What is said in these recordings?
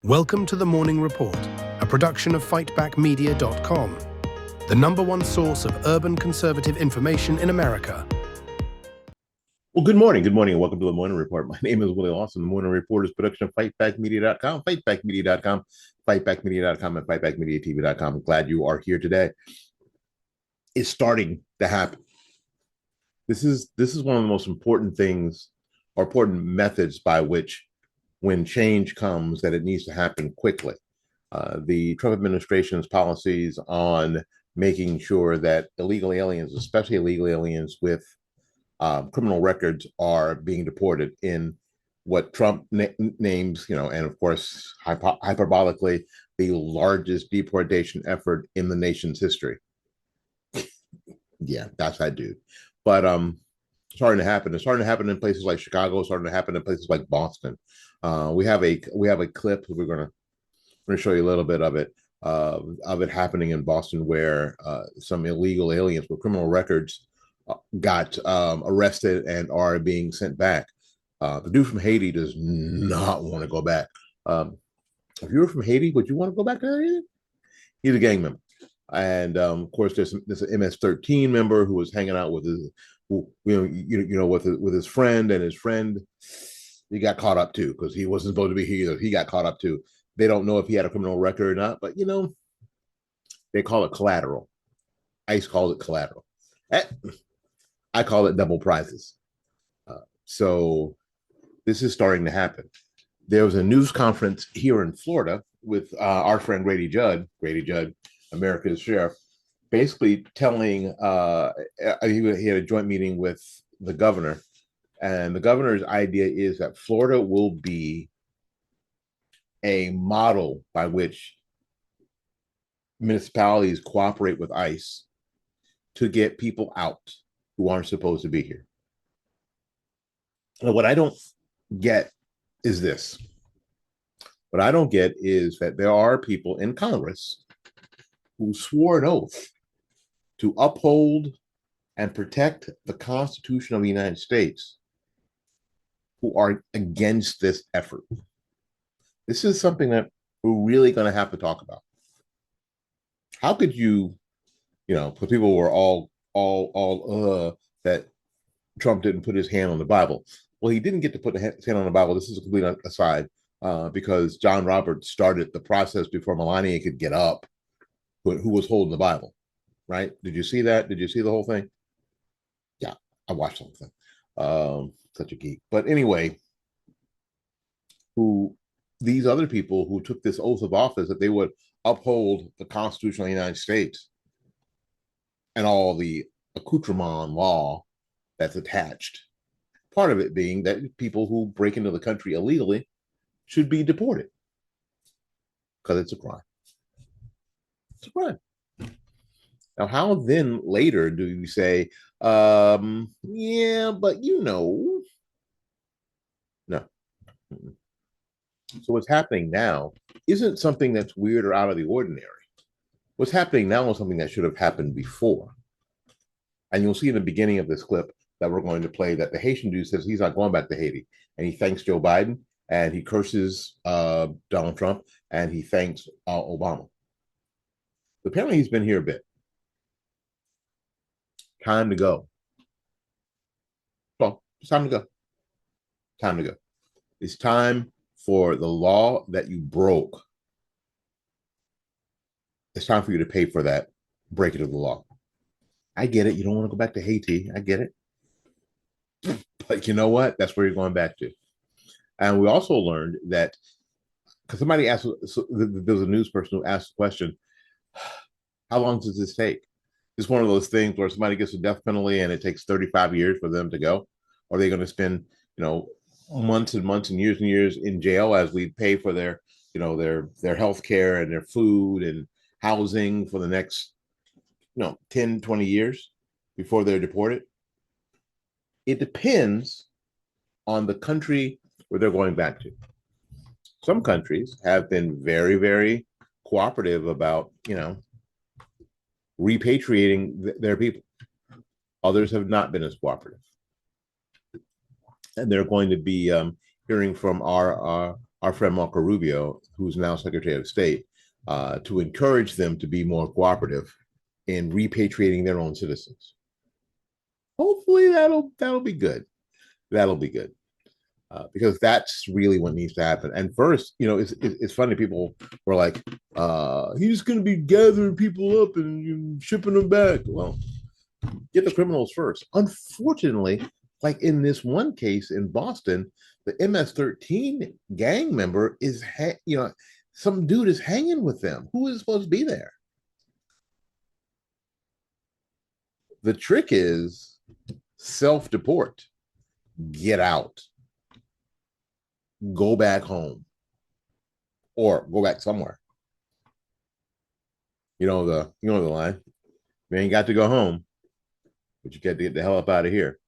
Welcome to the Morning Report, a production of fightbackmedia.com, the #1 source of urban conservative information in America. Well, good morning, and welcome to the Morning Report. My name is Willie Lawson. The Morning Report is a production of fightbackmedia.com, fightbackmedia.com, and fightbackmediatv.com. I'm glad you are here today. It's starting to happen. This is one of the most important things, or important methods by which, when change comes, that it needs to happen quickly. The Trump administration's policies on making sure that illegal aliens, especially illegal aliens with criminal records, are being deported in what Trump names, and of course, hyperbolically, the largest deportation effort in the nation's history. Yeah, that's that dude. But starting to happen. It's starting to happen in places like Chicago. It's starting to happen in places like Boston. We have a clip. We're gonna show you a little bit of it happening in Boston, where some illegal aliens with criminal records got arrested and are being sent back. The dude from Haiti does not want to go back. If you were from Haiti, would you want to go back to Haiti? He's a gang member, and of course, there's an MS-13 member who was hanging out with his, with his friend, and his friend, he got caught up too, because he wasn't supposed to be here. He got caught up too. They don't know if he had a criminal record or not, but they call it collateral. ICE calls it collateral. I call it double prizes. So this is starting to happen. There was a news conference here in Florida with our friend Grady Judd, America's sheriff, basically telling, he had a joint meeting with the governor, and the governor's idea is that Florida will be a model by which municipalities cooperate with ICE to get people out who aren't supposed to be here. Now, what I don't get is this. What I don't get is that there are people in Congress who swore an oath to uphold and protect the Constitution of the United States, who are against this effort. This is something that we're really going to have to talk about. How could you, because people were all that Trump didn't put his hand on the Bible. Well, he didn't get to put his hand on the Bible. This is a complete aside, because John Roberts started the process before Melania could get up, who was holding the Bible, right? Did you see that? Did you see the whole thing? Yeah, I watched the whole thing. Such a geek. But anyway, these other people who took this oath of office that they would uphold the Constitution of the United States and all the accoutrement law that's attached. Part of it being that people who break into the country illegally should be deported because it's a crime. It's a crime. Now, how then later do you say, yeah, but no. So what's happening now isn't something that's weird or out of the ordinary. What's happening now is something that should have happened before. And you'll see in the beginning of this clip that we're going to play that the Haitian dude says he's not going back to Haiti. And he thanks Joe Biden, and he curses Donald Trump, and he thanks Obama. Apparently he's been here a bit. Time to go. Well, it's time to go. Time to go. It's time for the law that you broke. It's time for you to pay for that breaking of the law. I get it. You don't want to go back to Haiti. I get it. But you know what? That's where you're going back to. And we also learned that, because somebody asked, there was a news person who asked the question, how long does this take? It's one of those things where somebody gets a death penalty and it takes 35 years for them to go. Or are they going to spend, months and months and years in jail as we pay for their health care and their food and housing for the next 10, 20 years before they're deported? It depends on the country where they're going back to. Some countries have been very, very cooperative about, repatriating their people. Others have not been as cooperative. And they're going to be hearing from our our friend Marco Rubio, who's now Secretary of State, to encourage them to be more cooperative in repatriating their own citizens. Hopefully that'll be good. That'll be good. Because that's really what needs to happen. And first, it's funny. People were like, he's going to be gathering people up and shipping them back. Well, get the criminals first. Unfortunately, like in this one case in Boston, the MS-13 gang member is, some dude is hanging with them. Who is supposed to be there? The trick is self-deport. Get out. Go back home. Or go back somewhere. You know the line. You ain't got to go home, but you got to get the hell up out of here.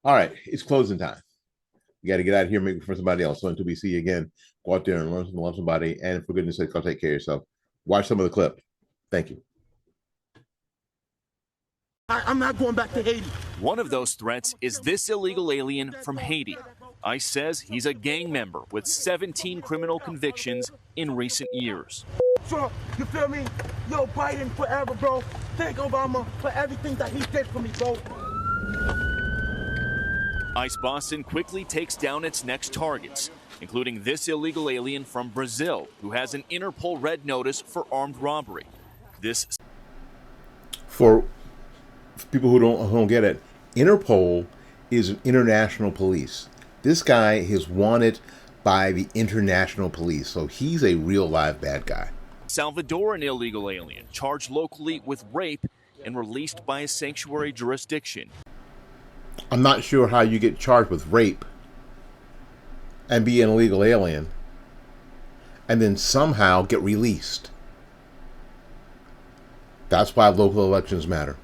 All right, it's closing time. You got to get out of here, maybe for somebody else. So until we see you again, go out there and learn something, love somebody, and for goodness sake, go take care of yourself. Watch some of the clip. Thank you. I'm not going back to Haiti. One of those threats is this illegal alien from Haiti. ICE says he's a gang member with 17 criminal convictions in recent years. Trump, you feel me? Yo, Biden forever, bro. Thank Obama for everything that he did for me, bro. ICE Boston quickly takes down its next targets, including this illegal alien from Brazil who has an Interpol red notice for armed robbery. For people who don't get it, Interpol is an international police. This guy is wanted by the international police, so he's a real live bad guy. Salvadoran illegal alien charged locally with rape and released by a sanctuary jurisdiction. I'm not sure how you get charged with rape and be an illegal alien and then somehow get released. That's why local elections matter.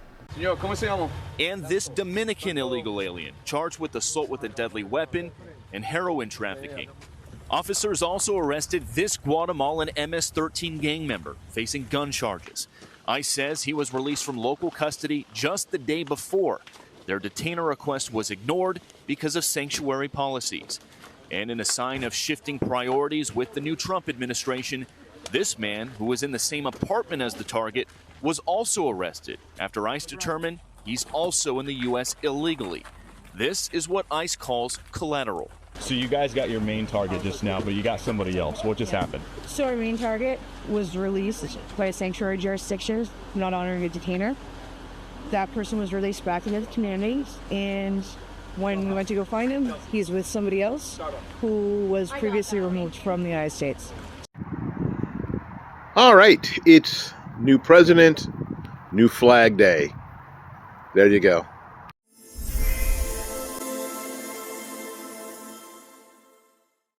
And this Dominican illegal alien charged with assault with a deadly weapon and heroin trafficking. Officers also arrested this Guatemalan MS-13 gang member facing gun charges. ICE says he was released from local custody just the day before. Their detainer request was ignored because of sanctuary policies. And in a sign of shifting priorities with the new Trump administration, this man, who was in the same apartment as the target, was also arrested after ICE determined he's also in the U.S. illegally. This is what ICE calls collateral. So you guys got your main target just now, but you got somebody else. What just happened? So our main target was released by a sanctuary jurisdiction, not honoring a detainer. That person was released back into the community, and when we went to go find him, he's with somebody else who was previously removed from the United States. All right, it's new president, new flag day. There you go.